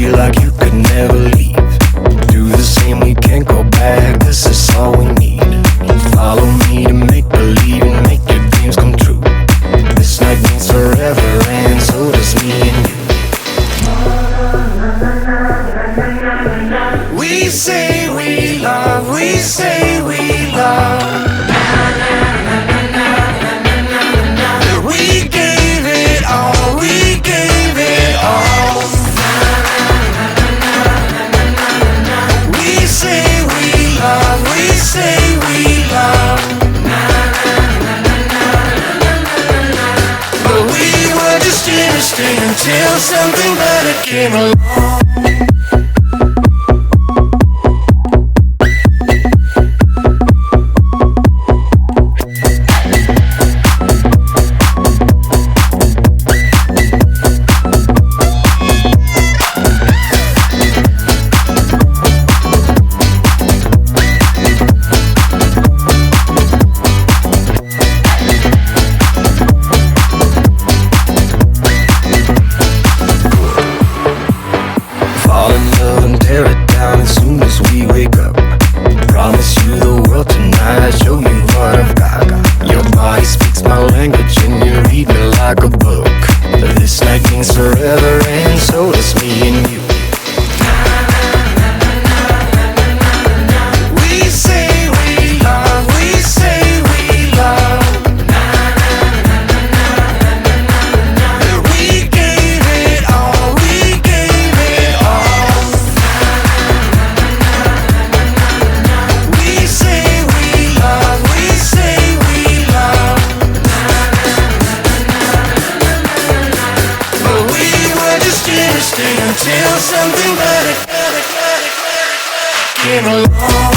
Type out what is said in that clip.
Like you could never leave. Do the same, we can't go back. This is all we need. Follow me to make believe and make your dreams come true. This night means forever, and so does me and you. We say we love, we say we love. We gave it all, we gave it all. We say we love, we say we love. But we were just innocent until something better came along. Tear it down as soon as we wake up. Promise you the world tonight, show you what I've got. Your body speaks my language and you read me like a book. This night means forever, and so does me and you. We say we love, we say we love. We gave it all, we gave it all. We say we love, we say we love. But we were just innocent until something better came along.